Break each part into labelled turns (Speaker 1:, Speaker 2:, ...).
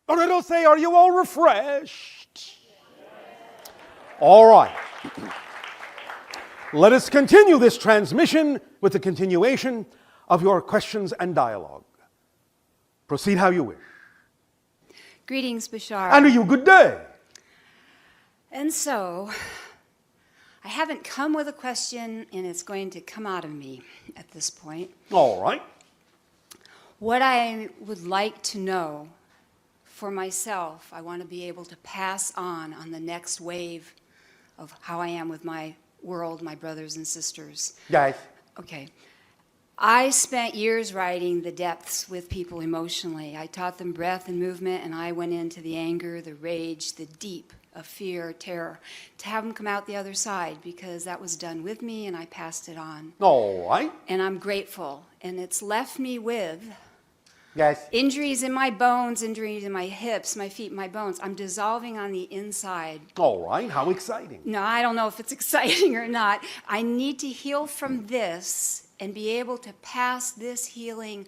Speaker 1: Or it'll say, are you all refreshed? All right. Let us continue this transmission with the continuation of your questions and dialogue. Proceed how you wish.
Speaker 2: Greetings, Bashar.
Speaker 1: And to you, good day.
Speaker 2: And so, I haven't come with a question, and it's going to come out of me at this point.
Speaker 1: All right.
Speaker 2: What I would like to know for myself, I want to be able to pass on the next wave of how I am with my world, my brothers and sisters.
Speaker 1: Guys.
Speaker 2: Okay. I spent years riding the depths with people emotionally. I taught them breath and movement, and I went into the anger, the rage, the deep of fear, terror, to have them come out the other side, because that was done with me and I passed it on.
Speaker 1: All right.
Speaker 2: And I'm grateful. And it's left me with
Speaker 1: Guys.
Speaker 2: injuries in my bones, injuries in my hips, my feet, my bones. I'm dissolving on the inside.
Speaker 1: All right. How exciting.
Speaker 2: No, I don't know if it's exciting or not. I need to heal from this and be able to pass this healing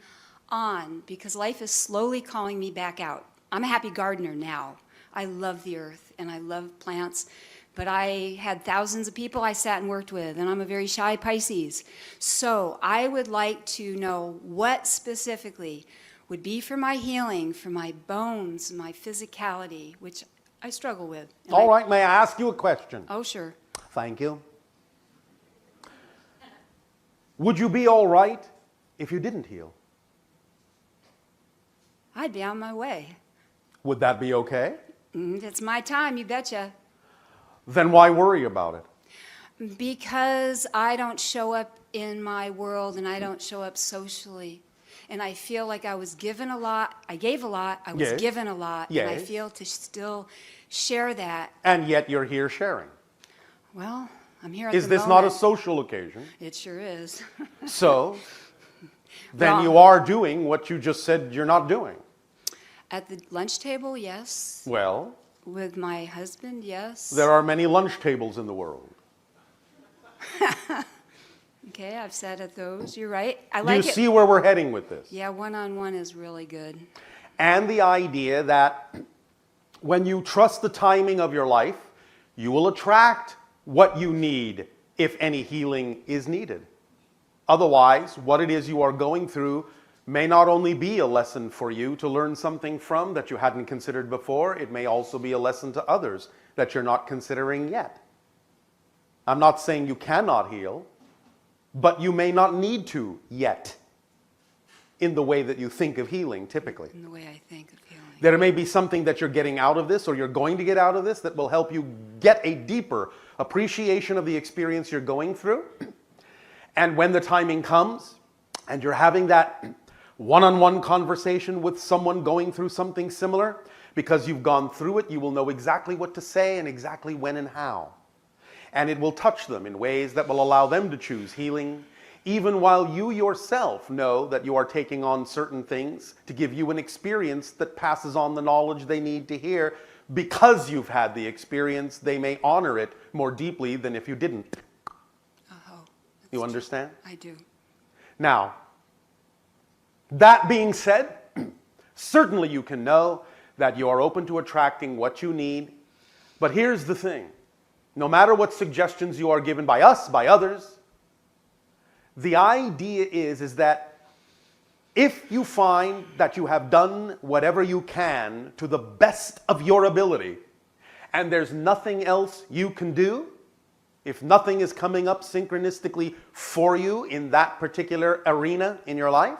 Speaker 2: on, because life is slowly calling me back out. I'm a happy gardener now. I love the earth and I love plants, but I had thousands of people I sat and worked with, and I'm a very shy Pisces. So I would like to know what specifically would be for my healing, for my bones, my physicality, which I struggle with.
Speaker 1: All right. May I ask you a question?
Speaker 2: Oh, sure.
Speaker 1: Thank you. Would you be all right if you didn't heal?
Speaker 2: I'd be on my way.
Speaker 1: Would that be okay?
Speaker 2: It's my time, you betcha.
Speaker 1: Then why worry about it?
Speaker 2: Because I don't show up in my world and I don't show up socially. And I feel like I was given a lot. I gave a lot. I was
Speaker 1: Yes.
Speaker 2: given a lot.
Speaker 1: Yes.
Speaker 2: And I feel to still share that.
Speaker 1: And yet you're here sharing.
Speaker 2: Well, I'm here at
Speaker 1: Is
Speaker 2: the
Speaker 1: this
Speaker 2: moment.
Speaker 1: not a social occasion?
Speaker 2: It sure is.
Speaker 1: So, then
Speaker 2: Wrong.
Speaker 1: you are doing what you just said you're not doing.
Speaker 2: At the lunch table, yes.
Speaker 1: Well,
Speaker 2: With my husband, yes.
Speaker 1: there are many lunch tables in the world.
Speaker 2: Okay, I've sat at those. You're right. I
Speaker 1: Do
Speaker 2: like
Speaker 1: you
Speaker 2: it.
Speaker 1: see where we're heading with this?
Speaker 2: Yeah, one-on-one is really good.
Speaker 1: And the idea that when you trust the timing of your life, you will attract what you need if any healing is needed. Otherwise, what it is you are going through may not only be a lesson for you to learn something from that you hadn't considered before, it may also be a lesson to others that you're not considering yet. I'm not saying you cannot heal, but you may not need to yet in the way that you think of healing typically.
Speaker 2: In the way I think of healing.
Speaker 1: There may be something that you're getting out of this or you're going to get out of this that will help you get a deeper appreciation of the experience you're going through. And when the timing comes and you're having that one-on-one conversation with someone going through something similar, because you've gone through it, you will know exactly what to say and exactly when and how. And it will touch them in ways that will allow them to choose healing, even while you yourself know that you are taking on certain things to give you an experience that passes on the knowledge they need to hear. Because you've had the experience, they may honor it more deeply than if you didn't.
Speaker 2: Oh,
Speaker 1: You understand?
Speaker 2: I do.
Speaker 1: Now, that being said, certainly you can know that you are open to attracting what you need. But here's the thing. No matter what suggestions you are given by us, by others, the idea is that if you find that you have done whatever you can to the best of your ability, and there's nothing else you can do, if nothing is coming up synchronistically for you in that particular arena in your life,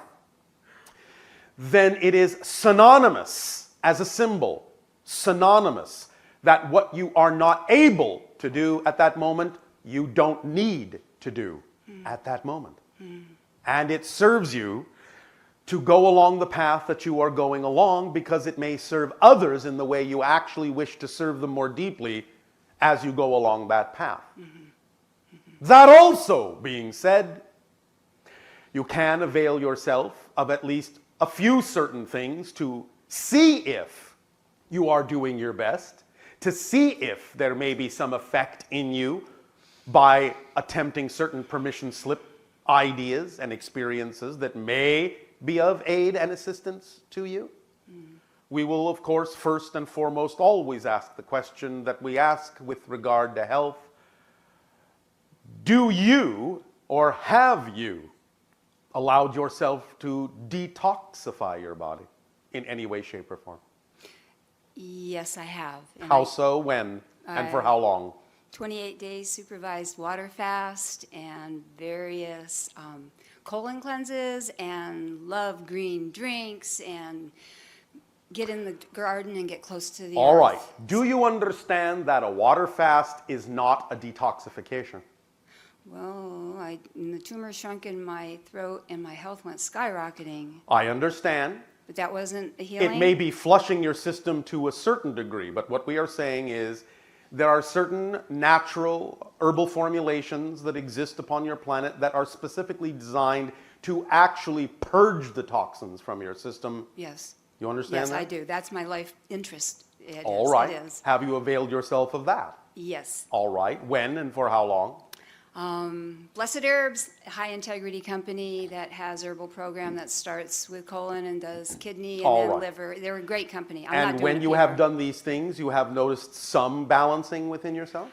Speaker 1: then it is synonymous as a symbol, synonymous that what you are not able to do at that moment, you don't need to do at that moment. And it serves you to go along the path that you are going along, because it may serve others in the way you actually wish to serve them more deeply as you go along that path. That also being said, you can avail yourself of at least a few certain things to see if you are doing your best, to see if there may be some effect in you by attempting certain permission slip ideas and experiences that may be of aid and assistance to you. we will, of course, first and foremost always ask the question that we ask with regard to health. Do you or have you allowed yourself to detoxify your body in any way, shape, or form?
Speaker 2: Yes, I have. And
Speaker 1: How so, when, and for how long?
Speaker 2: 28 days supervised water fast and various colon cleanses and love green drinks and get in the garden and get close to the
Speaker 1: All
Speaker 2: earth.
Speaker 1: right. Do you understand that a water fast is not a detoxification?
Speaker 2: Well, the tumor shrunk in my throat and my health went skyrocketing,
Speaker 1: I understand.
Speaker 2: but that wasn't the healing.
Speaker 1: It may be flushing your system to a certain degree, but what we are saying is there are certain natural herbal formulations that exist upon your planet that are specifically designed to actually purge the toxins from your system.
Speaker 2: Yes.
Speaker 1: You understand
Speaker 2: Yes,
Speaker 1: that?
Speaker 2: I do. That's my life interest.
Speaker 1: All right.
Speaker 2: It is.
Speaker 1: Have you availed yourself of that?
Speaker 2: Yes.
Speaker 1: All right. When and for how long?
Speaker 2: Blessed Herbs, a high integrity company that has herbal program that starts with colon and does kidney and
Speaker 1: All
Speaker 2: then
Speaker 1: right.
Speaker 2: liver. They're a great company. I'm not
Speaker 1: And
Speaker 2: doing
Speaker 1: when
Speaker 2: it
Speaker 1: you
Speaker 2: here.
Speaker 1: have done these things, you have noticed some balancing within yourself?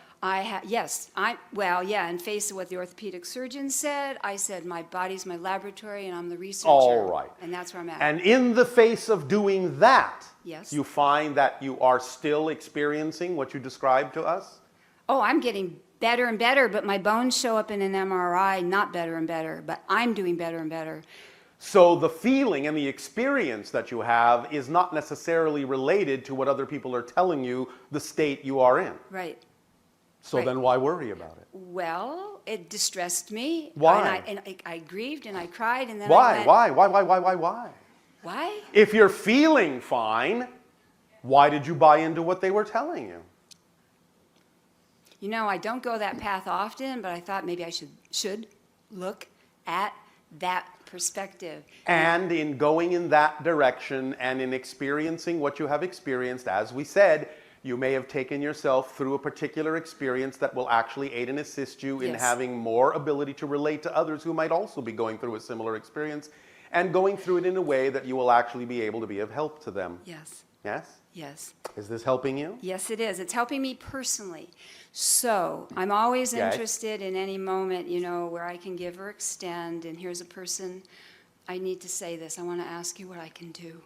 Speaker 2: Yes. In face of what the orthopedic surgeon said, I said my body's my laboratory and I'm the researcher.
Speaker 1: All right.
Speaker 2: And that's where I'm at.
Speaker 1: And in the face of doing that,
Speaker 2: Yes.
Speaker 1: you find that you are still experiencing what you described to us?
Speaker 2: Oh, I'm getting better and better, but my bones show up in an MRI not better and better, but I'm doing better and better.
Speaker 1: So the feeling and the experience that you have is not necessarily related to what other people are telling you the state you are in.
Speaker 2: Right.
Speaker 1: So
Speaker 2: Right.
Speaker 1: then why worry about it?
Speaker 2: Well, it distressed me.
Speaker 1: Why?
Speaker 2: And I grieved and I cried and then
Speaker 1: Why?
Speaker 2: I went,
Speaker 1: Why?
Speaker 2: Why?
Speaker 1: If you're feeling fine, why did you buy into what they were telling you?
Speaker 2: You know, I don't go that path often, but I thought maybe I should look at that perspective.
Speaker 1: And in going in that direction and in experiencing what you have experienced, as we said, you may have taken yourself through a particular experience that will actually aid and assist you in
Speaker 2: Yes.
Speaker 1: having more ability to relate to others who might also be going through a similar experience and going through it in a way that you will actually be able to be of help to them.
Speaker 2: Yes.
Speaker 1: Yes?
Speaker 2: Yes.
Speaker 1: Is this helping you?
Speaker 2: Yes, it is. It's helping me personally. So I'm always
Speaker 1: Yes.
Speaker 2: interested in any moment, you know, where I can give or extend. And here's a person, I need to say this. I want to ask you what I can do.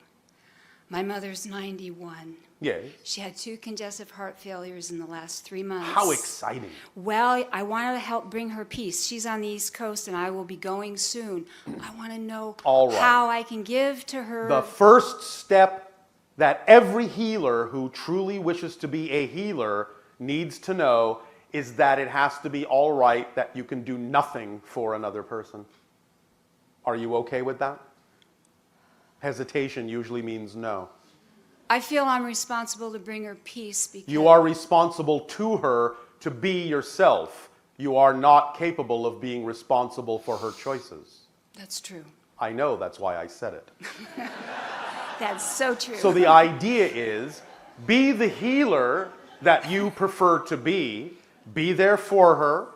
Speaker 2: My mother's 91.
Speaker 1: Yes.
Speaker 2: She had 2 congestive heart failures in the last 3 months.
Speaker 1: How exciting.
Speaker 2: Well, I want to help bring her peace. She's on the East Coast, and I will be going soon. I want to know
Speaker 1: All right.
Speaker 2: how I can give to her.
Speaker 1: The first step that every healer who truly wishes to be a healer needs to know is that it has to be all right that you can do nothing for another person. Are you okay with that? Hesitation usually means no.
Speaker 2: I feel I'm responsible to bring her peace because
Speaker 1: You are responsible to her to be yourself. You are not capable of being responsible for her choices.
Speaker 2: That's true.
Speaker 1: I know, that's why I said it.
Speaker 2: That's so true.
Speaker 1: So the idea is, be the healer that you prefer to be there for her,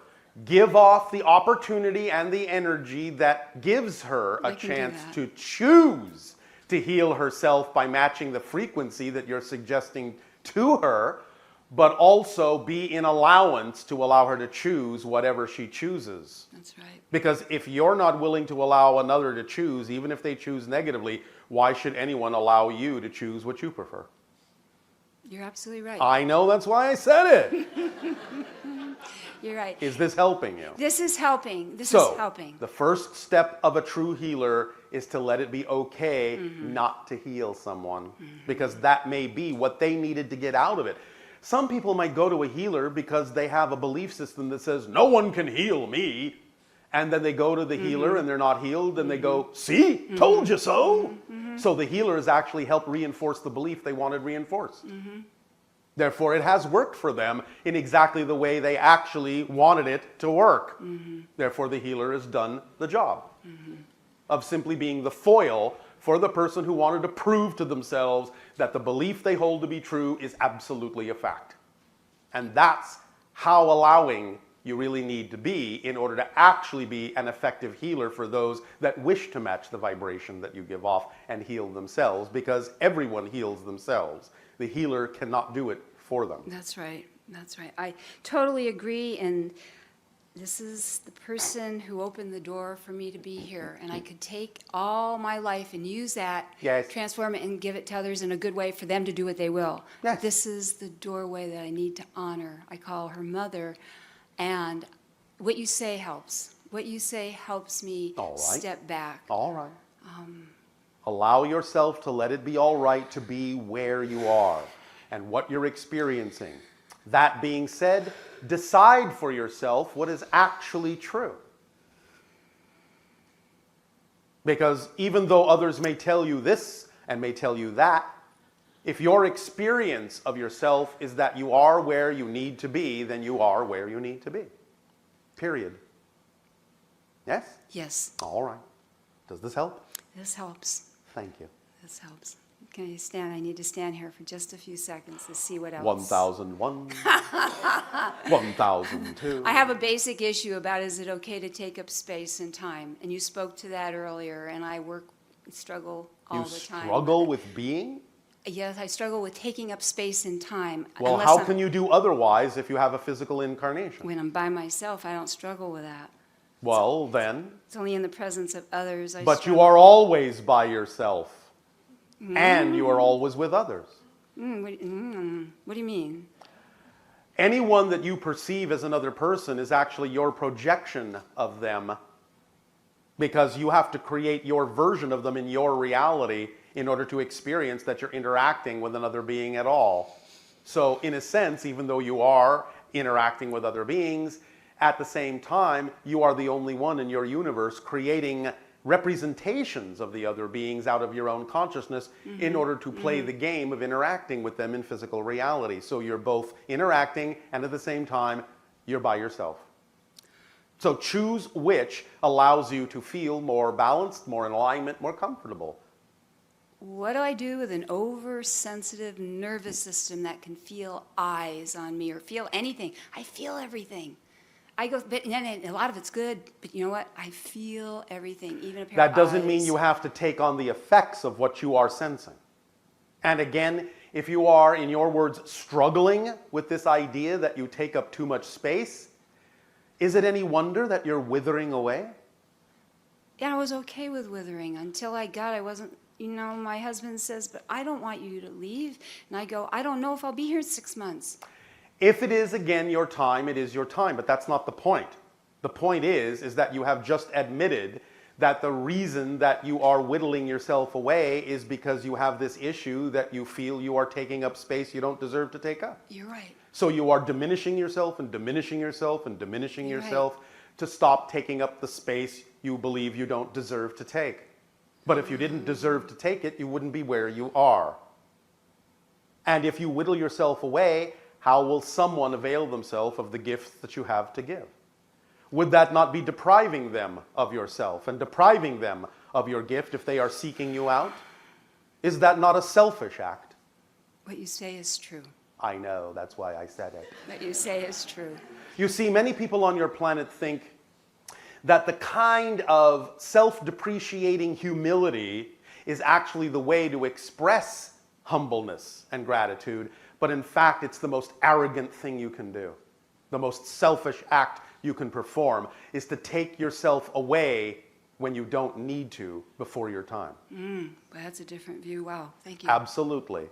Speaker 1: give off the opportunity and the energy that gives her a
Speaker 2: I can do
Speaker 1: chance
Speaker 2: that.
Speaker 1: to choose to heal herself by matching the frequency that you're suggesting to her, but also be in allowance to allow her to choose whatever she chooses.
Speaker 2: That's right.
Speaker 1: Because if you're not willing to allow another to choose, even if they choose negatively, why should anyone allow you to choose what you prefer?
Speaker 2: You're absolutely right.
Speaker 1: I know, that's why I said it.
Speaker 2: You're right.
Speaker 1: Is this helping you?
Speaker 2: This is helping. This
Speaker 1: So,
Speaker 2: is helping.
Speaker 1: the first step of a true healer is to let it be okay not to heal someone, because that may be what they needed to get out of it. Some people might go to a healer because they have a belief system that says, no one can heal me. And then they go to the healer and they're not healed, and they go, see, told you so. So the healer has actually helped reinforce the belief they wanted reinforced. Therefore, it has worked for them in exactly the way they actually wanted it to work. Therefore, the healer has done the job of simply being the foil for the person who wanted to prove to themselves that the belief they hold to be true is absolutely a fact. And that's how allowing you really need to be in order to actually be an effective healer for those that wish to match the vibration that you give off and heal themselves, because everyone heals themselves. The healer cannot do it for them.
Speaker 2: That's right. That's right. I totally agree. And this is the person who opened the door for me to be here. And I could take all my life and use that,
Speaker 1: Yes.
Speaker 2: transform it, and give it to others in a good way for them to do what they will.
Speaker 1: Yes.
Speaker 2: This is the doorway that I need to honor. I call her mother. And what you say helps. What you say helps me
Speaker 1: All right.
Speaker 2: step back.
Speaker 1: All right. Allow yourself to let it be all right to be where you are and what you're experiencing. That being said, decide for yourself what is actually true. Because even though others may tell you this and may tell you that, if your experience of yourself is that you are where you need to be, then you are where you need to be. Period. Yes?
Speaker 2: Yes,
Speaker 1: All right. Does this help?
Speaker 2: this helps.
Speaker 1: Thank you.
Speaker 2: This helps. Can you stand? I need to stand here for just a few seconds to see what else.
Speaker 1: 1001, 1002.
Speaker 2: I have a basic issue about, is it okay to take up space and time? And you spoke to that earlier, and I struggle all
Speaker 1: You
Speaker 2: the time.
Speaker 1: struggle with being?
Speaker 2: Yes, I struggle with taking up space and time.
Speaker 1: Well,
Speaker 2: unless
Speaker 1: how
Speaker 2: I'm-
Speaker 1: can you do otherwise if you have a physical incarnation?
Speaker 2: When I'm by myself, I don't struggle with that.
Speaker 1: Well, then,
Speaker 2: It's only in the presence of others I
Speaker 1: but you
Speaker 2: struggle.
Speaker 1: are always by yourself. And you are always with others.
Speaker 2: What do you mean?
Speaker 1: Anyone that you perceive as another person is actually your projection of them, because you have to create your version of them in your reality in order to experience that you're interacting with another being at all. So in a sense, even though you are interacting with other beings, at the same time, you are the only one in your universe creating representations of the other beings out of your own consciousness in order to play the game of interacting with them in physical reality. So you're both interacting and at the same time, you're by yourself. So choose which allows you to feel more balanced, more in alignment, more comfortable.
Speaker 2: What do I do with an oversensitive nervous system that can feel eyes on me or feel anything? I feel everything. I go, but and a lot of it's good, but you know what? I feel everything, even a pair
Speaker 1: That
Speaker 2: of
Speaker 1: doesn't mean
Speaker 2: eyes.
Speaker 1: you have to take on the effects of what you are sensing. And again, if you are, in your words, struggling with this idea that you take up too much space, is it any wonder that you're withering away?
Speaker 2: Yeah, I was okay with withering until I wasn't, my husband says, but I don't want you to leave. And I go, I don't know if I'll be here in 6 months.
Speaker 1: If it is, again, your time, it is your time, but that's not the point. The point is that you have just admitted that the reason that you are whittling yourself away is because you have this issue that you feel you are taking up space you don't deserve to take up.
Speaker 2: You're right.
Speaker 1: So you are diminishing yourself and diminishing yourself and diminishing
Speaker 2: You're right.
Speaker 1: yourself to stop taking up the space you believe you don't deserve to take. But if you didn't deserve to take it, you wouldn't be where you are. And if you whittle yourself away, how will someone avail themselves of the gifts that you have to give? Would that not be depriving them of yourself and depriving them of your gift if they are seeking you out? Is that not a selfish act?
Speaker 2: What you say is true.
Speaker 1: I know, that's why I said it.
Speaker 2: What you say is true.
Speaker 1: You see, many people on your planet think that the kind of self-depreciating humility is actually the way to express humbleness and gratitude, but in fact, it's the most arrogant thing you can do. The most selfish act you can perform is to take yourself away when you don't need to before your time.
Speaker 2: Well, that's a different view. Wow, thank you.
Speaker 1: Absolutely.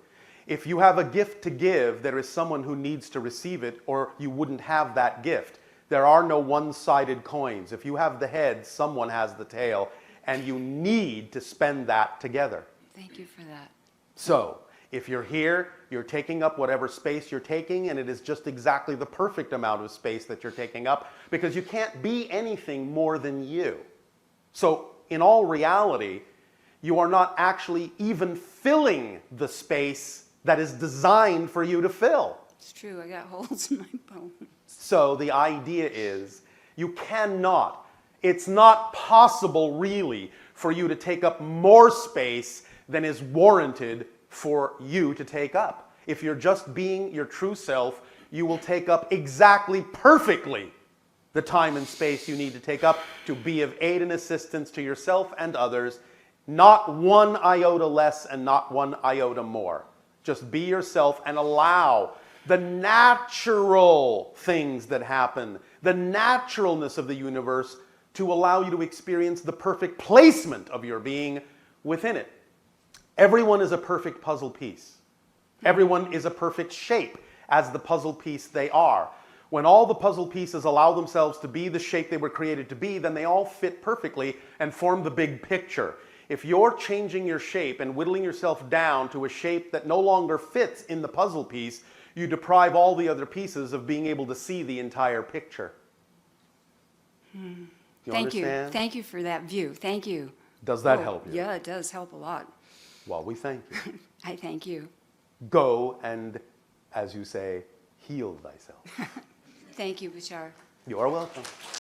Speaker 1: If you have a gift to give, there is someone who needs to receive it, or you wouldn't have that gift. There are no one-sided coins. If you have the head, someone has the tail, and you need to spend that together.
Speaker 2: Thank you for that.
Speaker 1: So, if you're here, you're taking up whatever space you're taking, and it is just exactly the perfect amount of space that you're taking up, because you can't be anything more than you. So, in all reality, you are not actually even filling the space that is designed for you to fill.
Speaker 2: It's true. I got holes in my bones.
Speaker 1: So the idea is you cannot, it's not possible really for you to take up more space than is warranted for you to take up. If you're just being your true self, you will take up exactly perfectly the time and space you need to take up to be of aid and assistance to yourself and others, not one iota less and not one iota more. Just be yourself and allow the natural things that happen, the naturalness of the universe, to allow you to experience the perfect placement of your being within it. Everyone is a perfect puzzle piece. Everyone is a perfect shape as the puzzle piece they are. When all the puzzle pieces allow themselves to be the shape they were created to be, then they all fit perfectly and form the big picture. If you're changing your shape and whittling yourself down to a shape that no longer fits in the puzzle piece, you deprive all the other pieces of being able to see the entire picture. You
Speaker 2: Thank you.
Speaker 1: understand?
Speaker 2: Thank you for that view. Thank you.
Speaker 1: Does that
Speaker 2: Oh,
Speaker 1: help you?
Speaker 2: Yeah, it does help a lot.
Speaker 1: Well, we thank you.
Speaker 2: I thank you.
Speaker 1: Go and, as you say, heal thyself.
Speaker 2: Thank you, Bashar.
Speaker 1: You are welcome.